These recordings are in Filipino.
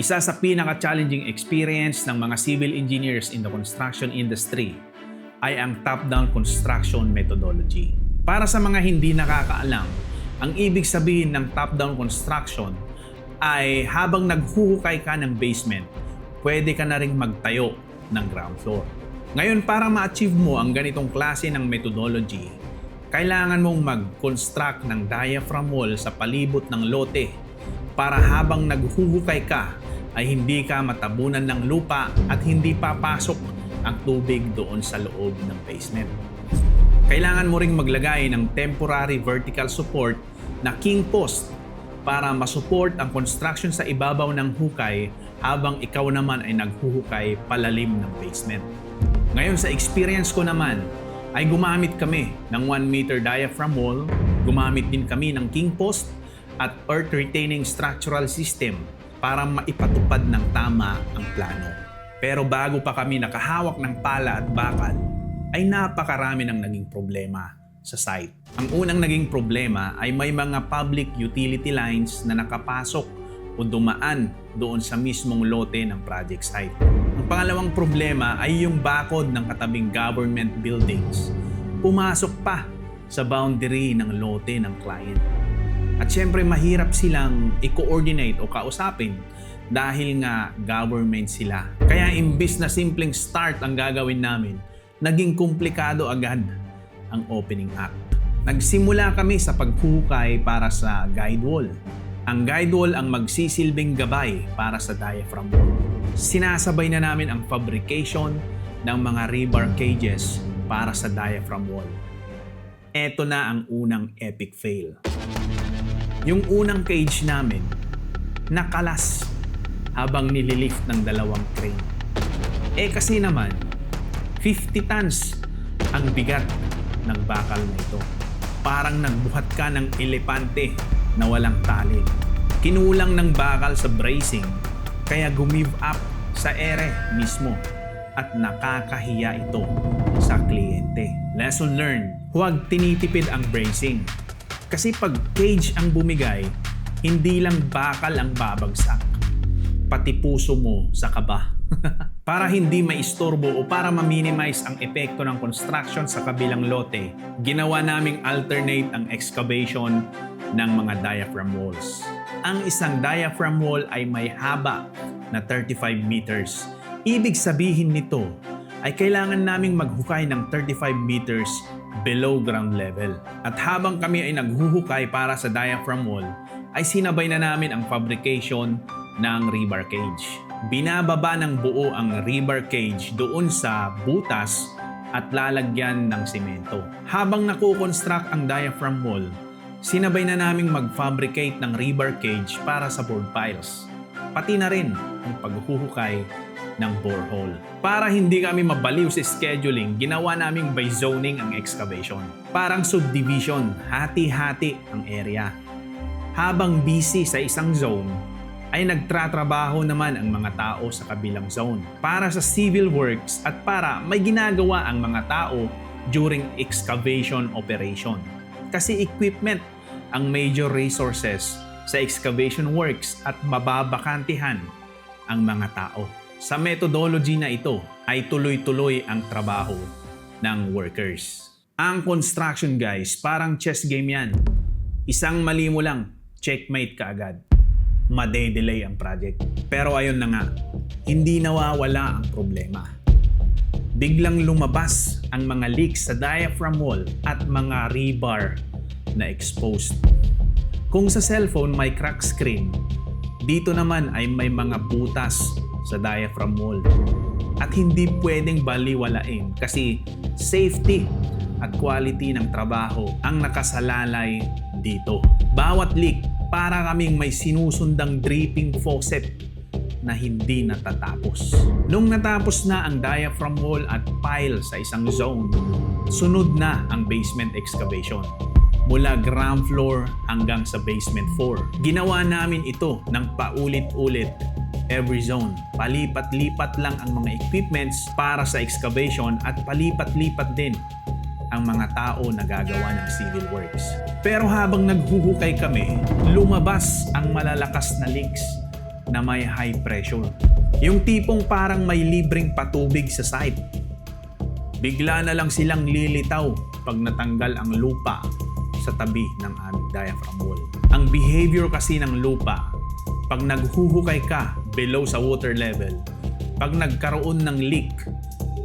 Isa sa pinaka-challenging experience ng mga civil engineers in the construction industry ay ang top-down construction methodology. Para sa mga hindi nakakaalam, ang ibig sabihin ng top-down construction ay habang naghuhukay ka ng basement, pwede ka na ring magtayo ng ground floor. Ngayon, para ma-achieve mo ang ganitong klase ng methodology, kailangan mong mag-construct ng diaphragm wall sa palibot ng lote para habang naghuhukay ka ay hindi ka matabunan ng lupa at hindi papasok ang tubig doon sa loob ng basement. Kailangan mo ring maglagay ng temporary vertical support na king post para masupport ang construction sa ibabaw ng hukay habang ikaw naman ay naghuhukay palalim ng basement. Ngayon sa experience ko naman ay gumamit kami ng 1 meter diaphragm wall, gumamit din kami ng king post at earth retaining structural system para maipatupad ng tama ang plano. Pero bago pa kami nakahawak ng pala at bakal, ay napakarami ng naging problema sa site. Ang unang naging problema ay may mga public utility lines na nakapasok o dumaan doon sa mismong lote ng project site. Ang pangalawang problema ay yung bakod ng katabing government buildings. Pumasok pa sa boundary ng lote ng client. At syempre mahirap silang i-coordinate o kausapin dahil nga government sila. Kaya imbis na simpleng start ang gagawin namin, naging komplikado agad ang opening act. Nagsimula kami sa paghuhukay para sa guide wall. Ang guide wall ang magsisilbing gabay para sa diaphragm wall. Sinasabay na namin ang fabrication ng mga rebar cages para sa diaphragm wall. Ito na ang unang epic fail. Yung unang cage namin, nakalas habang nililift ng dalawang crane. Kasi naman, 50 tons ang bigat ng bakal na ito. Parang nagbuhat ka ng elepante na walang tali. Kinulang ng bakal sa bracing, kaya gumive up sa ere mismo at nakakahiya ito sa kliyente. Lesson learned, huwag tinitipid ang bracing. Kasi pag cage ang bumigay, hindi lang bakal ang babagsak, pati puso mo sa kaba. Para hindi maistorbo o para ma-minimize ang epekto ng construction sa kabilang lote, ginawa naming alternate ang excavation ng mga diaphragm walls. Ang isang diaphragm wall ay may haba na 35 meters. Ibig sabihin nito ay kailangan naming maghukay ng 35 meters below ground level. At habang kami ay naghuhukay para sa diaphragm wall, ay sinabay na namin ang fabrication ng rebar cage. Binababa ng buo ang rebar cage doon sa butas at lalagyan ng semento. Habang nakukonstruct ang diaphragm wall, sinabay na naming mag-fabricate ng rebar cage para sa board piles. Pati na rin ang paghuhukay ng borehole. Para hindi kami mabaliw sa scheduling, ginawa naming by zoning ang excavation. Parang subdivision, hati-hati ang area. Habang busy sa isang zone, ay nagtratrabaho naman ang mga tao sa kabilang zone para sa civil works at para may ginagawa ang mga tao during excavation operation. Kasi equipment ang major resources sa excavation works at mababakantihan ang mga tao. Sa methodology na ito ay tuloy-tuloy ang trabaho ng workers. Ang construction guys, parang chess game yan. Isang mali mo lang, checkmate ka agad. Made-delay ang project. Pero ayun na nga, hindi nawawala ang problema. Biglang lumabas ang mga leaks sa diaphragm wall at mga rebar na exposed. Kung sa cellphone may crack screen, dito naman ay may mga butas sa diaphragm wall. At hindi pwedeng baliwalain kasi safety at quality ng trabaho ang nakasalalay dito. Bawat leak, para kaming may sinusundang dripping faucet na hindi natatapos. Nung natapos na ang diaphragm wall at pile sa isang zone, sunod na ang basement excavation. Mula ground floor hanggang sa basement 4. Ginawa namin ito ng paulit-ulit every zone. Palipat-lipat lang ang mga equipments para sa excavation at palipat-lipat din ang mga tao na gagawa ng civil works. Pero habang naghuhukay kami, lumabas ang malalakas na leaks na may high pressure. Yung tipong parang may libreng patubig sa site. Bigla na lang silang lilitaw pag natanggal ang lupa sa tabi ng aming diaphragm wall. Ang behavior kasi ng lupa, pag naghuhukay ka below sa water level, pag nagkaroon ng leak,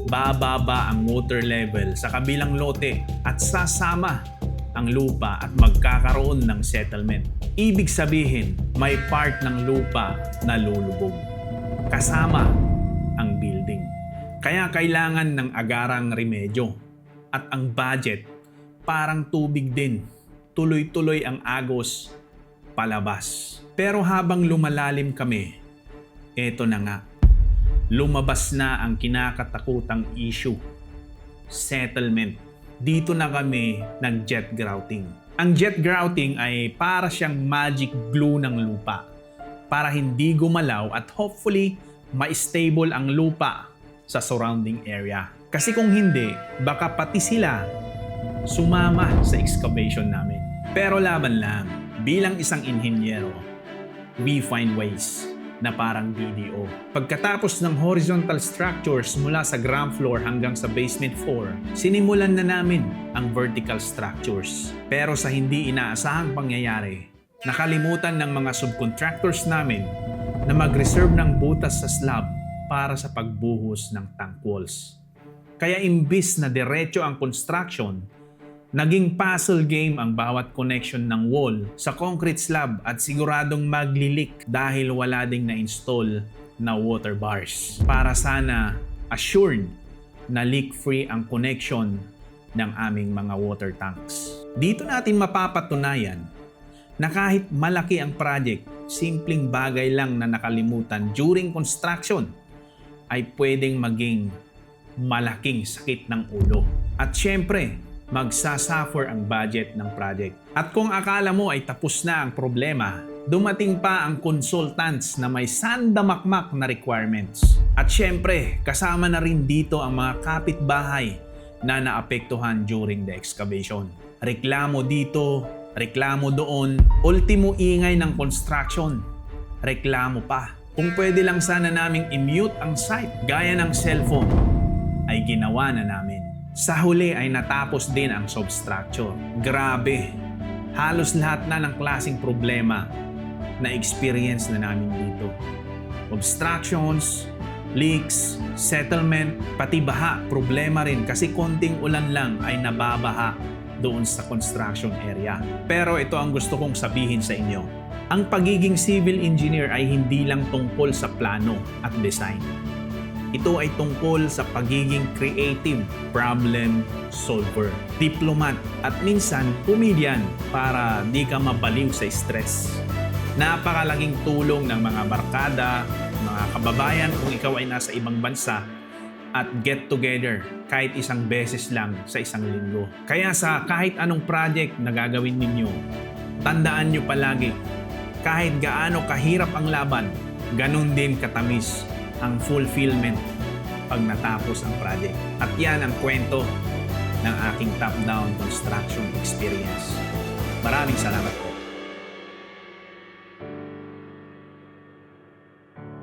bababa ang water level sa kabilang lote at sasama ang lupa at magkakaroon ng settlement. Ibig sabihin, may part ng lupa na lulubog kasama ang building. Kaya kailangan ng agarang remedyo at ang budget parang tubig din. Tuloy-tuloy ang agos palabas. Pero habang lumalalim kami, eto na nga. Lumabas na ang kinakatakutang issue. Settlement. Dito na kami nag-jet grouting. Ang jet grouting ay para siyang magic glue ng lupa para hindi gumalaw at hopefully ma-stable ang lupa sa surrounding area. Kasi kung hindi, baka pati sila sumama sa excavation namin. Pero laban lang, bilang isang inhinyero, we find ways na parang BDO. Pagkatapos ng horizontal structures mula sa ground floor hanggang sa basement 4, sinimulan na namin ang vertical structures. Pero sa hindi inaasahang pangyayari, nakalimutan ng mga subcontractors namin na mag-reserve ng butas sa slab para sa pagbuhos ng tank walls. Kaya imbis na diretso ang construction, naging puzzle game ang bawat connection ng wall sa concrete slab at siguradong maglilik dahil wala ding na-install na water bars. Para sana assured na leak-free ang connection ng aming mga water tanks. Dito natin mapapatunayan na kahit malaki ang project, simpleng bagay lang na nakalimutan during construction ay pwedeng maging malaking sakit ng ulo. At syempre, magsasuffer ang budget ng project. At kung akala mo ay tapos na ang problema, dumating pa ang consultants na may sandamakmak na requirements. At syempre, kasama na rin dito ang mga kapitbahay na naapektuhan during the excavation. Reklamo dito, reklamo doon, ultimo ingay ng construction, reklamo pa. Kung pwede lang sana naming i-mute ang site gaya ng cellphone, ay ginawa na namin. Sa huli ay natapos din ang substructure. Grabe, halos lahat na ng klaseng problema na experience na namin dito. Obstructions, leaks, settlement, pati baha, problema rin kasi konting ulan lang ay nababaha doon sa construction area. Pero ito ang gusto kong sabihin sa inyo. Ang pagiging civil engineer ay hindi lang tungkol sa plano at design. Ito ay tungkol sa pagiging creative problem solver, diplomat at minsan comedian para di ka mabaliw sa stress. Napakalaking tulong ng mga barkada, mga kababayan kung ikaw ay nasa ibang bansa at get together kahit isang beses lang sa isang linggo. Kaya sa kahit anong project na gagawin ninyo, tandaan nyo palagi, kahit gaano kahirap ang laban, ganun din katamis ang fulfillment pag natapos ang project. At yan ang kwento ng aking top-down construction experience. Maraming salamat po.